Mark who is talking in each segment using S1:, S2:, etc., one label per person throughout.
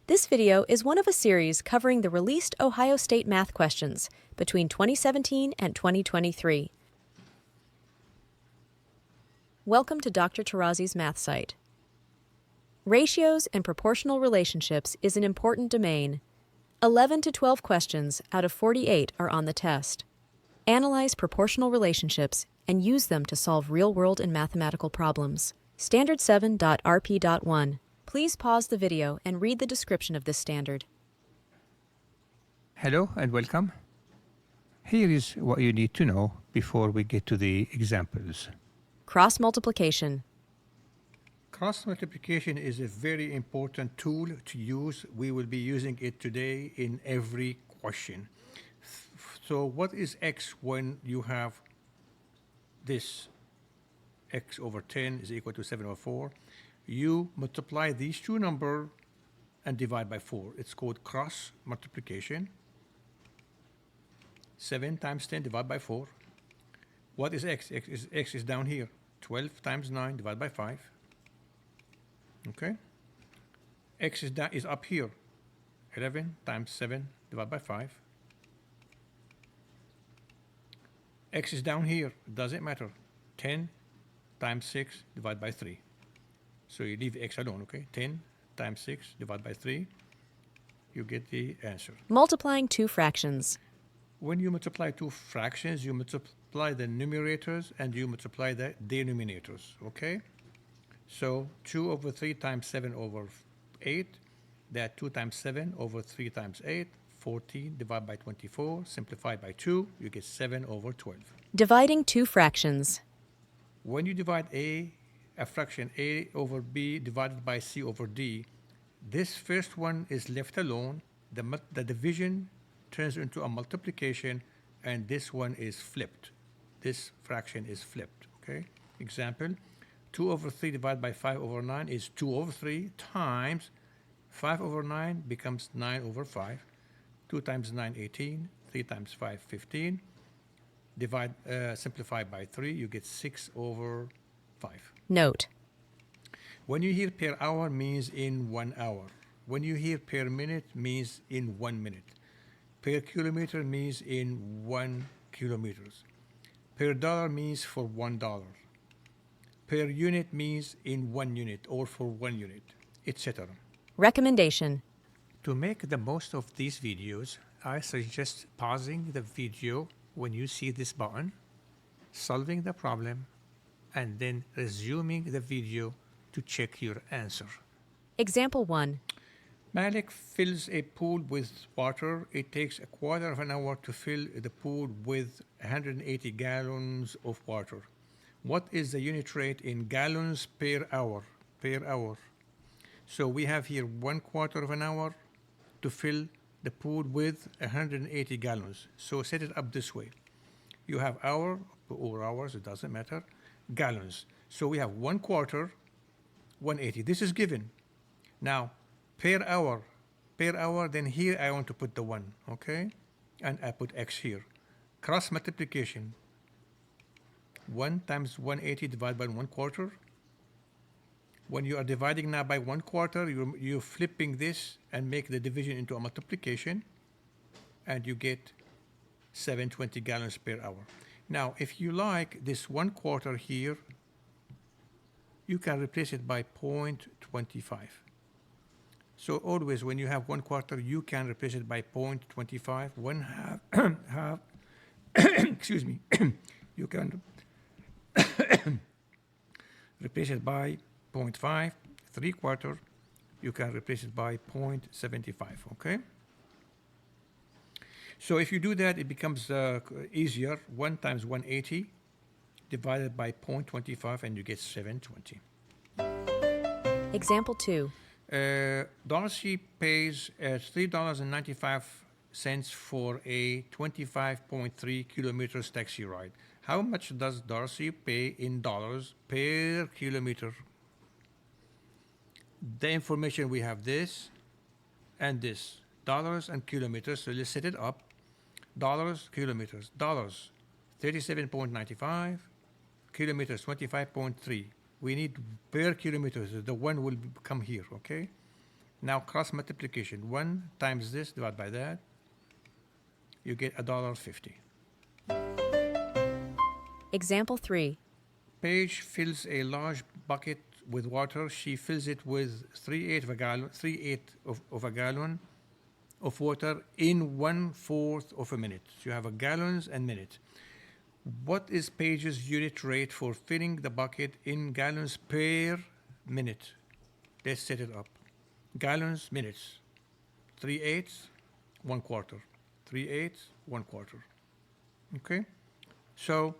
S1: This video is one of a series covering the released Ohio State math questions between 2017 and 2023. Welcome to Dr. Tarazi's math site. Ratios and proportional relationships is an important domain. 11 to 12 questions out of 48 are on the test. Analyze proportional relationships and use them to solve real-world and mathematical problems. Standard 7.RP.1. Please pause the video and read the description of this standard.
S2: Hello and welcome. Here is what you need to know before we get to the examples.
S1: Cross multiplication.
S2: Cross multiplication is a very important tool to use. We will be using it today in every question. So what is x when you have this? X over 10 is equal to 7 over 4. You multiply these two numbers and divide by 4. It's called cross multiplication. 7 times 10 divided by 4. What is x? X is down here. 12 times 9 divided by 5. Okay? X is up here. 11 times 7 divided by 5. X is down here. Doesn't matter. 10 times 6 divided by 3. So you leave x alone, okay? 10 times 6 divided by 3. You get the answer.
S1: Multiplying two fractions.
S2: When you multiply two fractions, you multiply the numerators and you multiply the denominators, okay? So 2 over 3 times 7 over 8. That 2 times 7 over 3 times 8. 14 divided by 24. Simplified by 2, you get 7 over 12.
S1: Dividing two fractions.
S2: When you divide a fraction a over b divided by c over d, this first one is left alone. The division turns into a multiplication, and this one is flipped. This fraction is flipped, okay? Example, 2 over 3 divided by 5 over 9 is 2 over 3 times 5 over 9 becomes 9 over 5. 2 times 9, 18. 3 times 5, 15. Simplify by 3, you get 6 over 5.
S1: Note.
S2: When you hear per hour means in 1 hour. When you hear per minute means in 1 minute. Per kilometer means in 1 kilometers. Per dollar means for $1. Per unit means in 1 unit or for 1 unit, etc.
S1: Recommendation.
S2: To make the most of these videos, I suggest pausing the video when you see this button, solving the problem, and then resuming the video to check your answer.
S1: Example 1.
S2: Malik fills a pool with water. It takes a quarter of an hour to fill the pool with 180 gallons of water. What is the unit rate in gallons per hour? Per hour. So we have here 1/4 of an hour to fill the pool with 180 gallons. So set it up this way. You have hour or hours, it doesn't matter, gallons. So we have 1/4, 180. This is given. Now, per hour, then here I want to put the 1, okay? And I put x here. Cross multiplication. 1 times 180 divided by 1/4. When you are dividing now by 1/4, you're flipping this and make the division into a multiplication, and you get 720 gallons per hour. Now, if you like this 1/4 here, you can replace it by 0.25. So always when you have 1/4, you can replace it by 0.25. 1/2, half, excuse me, you can replace it by 0.5, 3/4, you can replace it by 0.75, okay? So if you do that, it becomes easier. 1 times 180 divided by 0.25, and you get 720.
S1: Example 2.
S2: Darcy pays $3.95 for a 25.3 kilometers taxi ride. How much does Darcy pay in dollars per kilometer? The information we have this and this, dollars and kilometers. So let's set it up. Dollars, kilometers. Dollars, 37.95. Kilometers, 25.3. We need per kilometer. So the 1 will come here, okay? Now cross multiplication. 1 times this divided by that, you get $1.50.
S1: Example 3.
S2: Paige fills a large bucket with water. She fills it with 3/8 of a gallon, 3/8 of a gallon of water in 1/4 of a minute. So you have a gallons and minutes. What is Paige's unit rate for filling the bucket in gallons per minute? Let's set it up. Gallons, minutes. 3/8, 1/4. 3/8, 1/4. Okay? So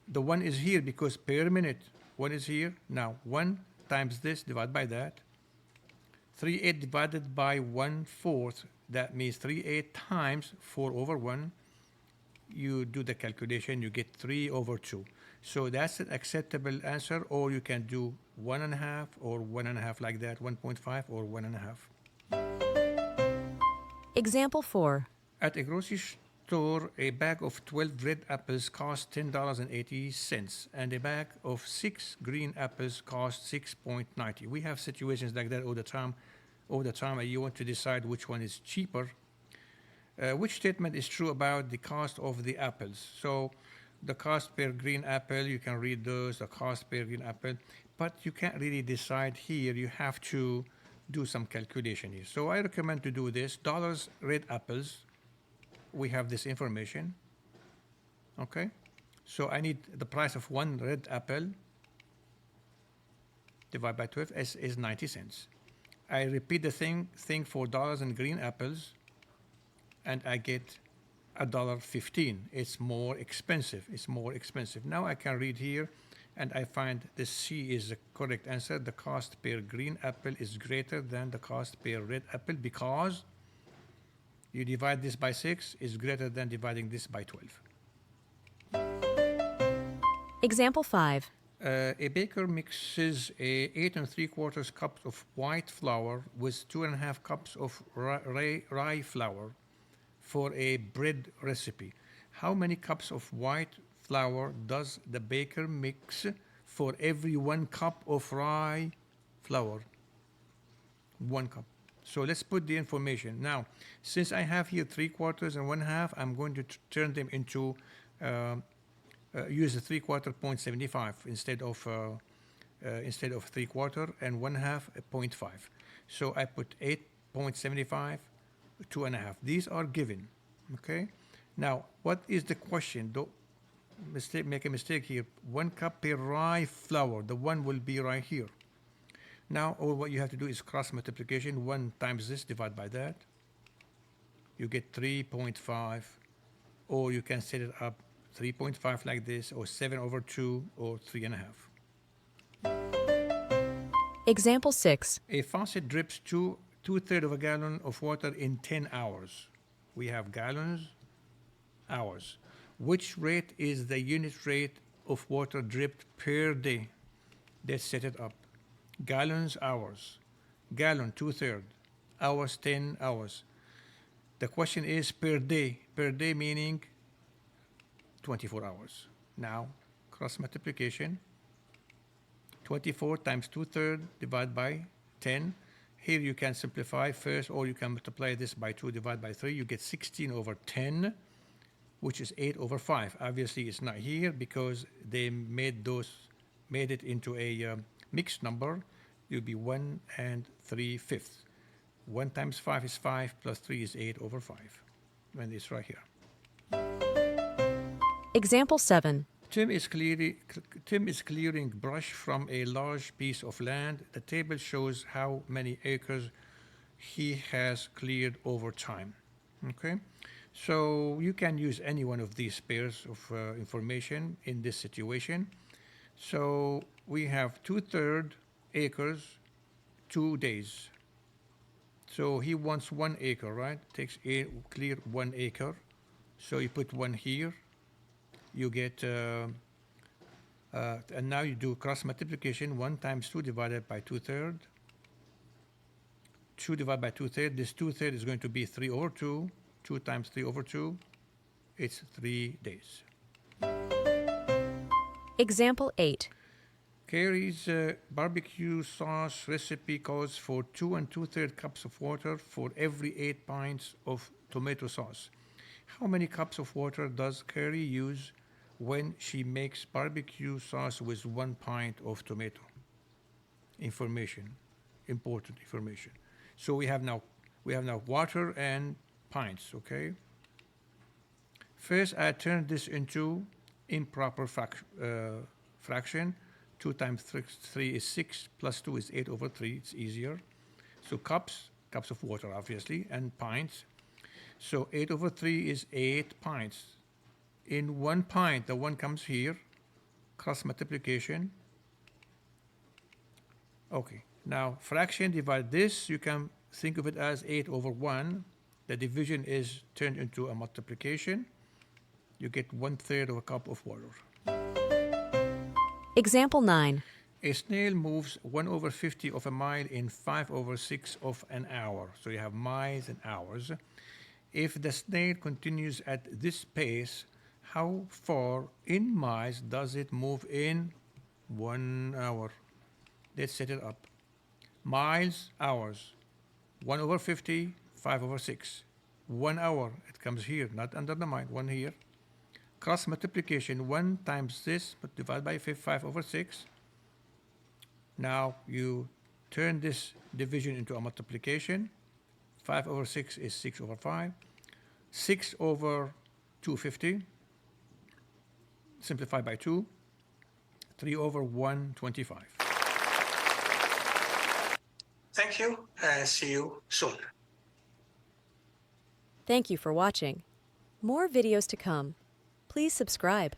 S2: the 1 is here because per minute. 1 is here. Now 1 times this divided by that. 3/8 divided by 1/4. That means 3/8 times 4/1. You do the calculation, you get 3/2. So that's an acceptable answer, or you can do 1.5 or 1.5 like that, 1.5 or 1.5.
S1: Example 4.
S2: At a grocery store, a bag of 12 red apples costs $10.80, and a bag of 6 green apples costs $6.90. We have situations like that all the time. And you want to decide which one is cheaper. Which statement is true about the cost of the apples? So the cost per green apple, you can read those, the cost per green apple, but you can't really decide here. You have to do some calculation here. So I recommend to do this. Dollars red apples, we have this information. Okay? So I need the price of one red apple divided by 12 is 90 cents. I repeat the thing for dollars and green apples, and I get $1.15. It's more expensive. Now I can read here, and I find the C is the correct answer. The cost per green apple is greater than the cost per red apple because you divide this by 6 is greater than dividing this by 12.
S1: Example 5.
S2: A baker mixes 8 3/4 cups of white flour with 2.5 cups of rye flour for a bread recipe. How many cups of white flour does the baker mix for every 1 cup of rye flour? 1 cup. So let's put the information. Now, since I have here 3/4 and 1/2, I'm going to turn them into, use a 3/4 0.75 instead of 3/4 and 1/2 0.5. So I put 8.75, 2.5. These are given. Okay. Now, what is the question? Don't make a mistake here. 1 cup per rye flour. The 1 will be right here. Now, all what you have to do is cross multiplication. 1 times this, divide by that. You get 3.5, or you can set it up 3.5 like this, or 7/2, or 3.5.
S1: Example 6.
S2: A faucet drips 2/3 of a gallon of water in 10 hours. We have gallons, hours. Which rate is the unit rate of water dripped per day? Let's set it up. Gallons, hours. Gallon, 2/3. Hours, 10 hours. The question is per day. Per day meaning 24 hours. Now, cross multiplication. 24 times 2/3 divided by 10. Here you can simplify first, or you can multiply this by 2 divided by 3. You get 16/10, which is 8/5. Obviously, it's not here because they made it into a mixed number. It will be 1 3/5. 1 times 5 is 5, plus 3 is 8/5. And it's right here.
S1: Example 7.
S2: Tim is clearing brush from a large piece of land. The table shows how many acres he has cleared over time. Okay, so you can use any one of these pairs of information in this situation. So we have 2/3 acres, 2 days. So he wants 1 acre, right? Clear 1 acre. So you put 1 here. You get, and now you do cross multiplication. 1 times 2 divided by 2/3. 2 divided by 2/3. This 2/3 is going to be 3/2. 2 times 3/2. It's 3 days.
S1: Example 8.
S2: Carrie's barbecue sauce recipe calls for 2 and 2/3 cups of water for every 8 pints of tomato sauce. How many cups of water does Carrie use when she makes barbecue sauce with 1 pint of tomato? Information, important information. So we have now water and pints, okay? First, I turn this into improper fraction. 2 times 3 is 6, plus 2 is 8/3. It's easier. So cups of water, obviously, and pints. So 8/3 is 8 pints. In 1 pint, the 1 comes here, cross multiplication. Okay, now fraction divide this, you can think of it as 8/1. The division is turned into a multiplication. You get 1/3 of a cup of water.
S1: Example 9.
S2: A snail moves 1/50 of a mile in 5/6 of an hour. So you have miles and hours. If the snail continues at this pace, how far in miles does it move in 1 hour? Let's set it up. Miles, hours. 1/50, 5/6. 1 hour, it comes here, not under the mile, 1 here. Cross multiplication, 1 times this, but divide by 5/6. Now you turn this division into a multiplication. 5/6 is 6/5. 6/250. Simplify by 2. 3/125.
S3: Thank you and see you soon.
S1: Thank you for watching. More videos to come. Please subscribe.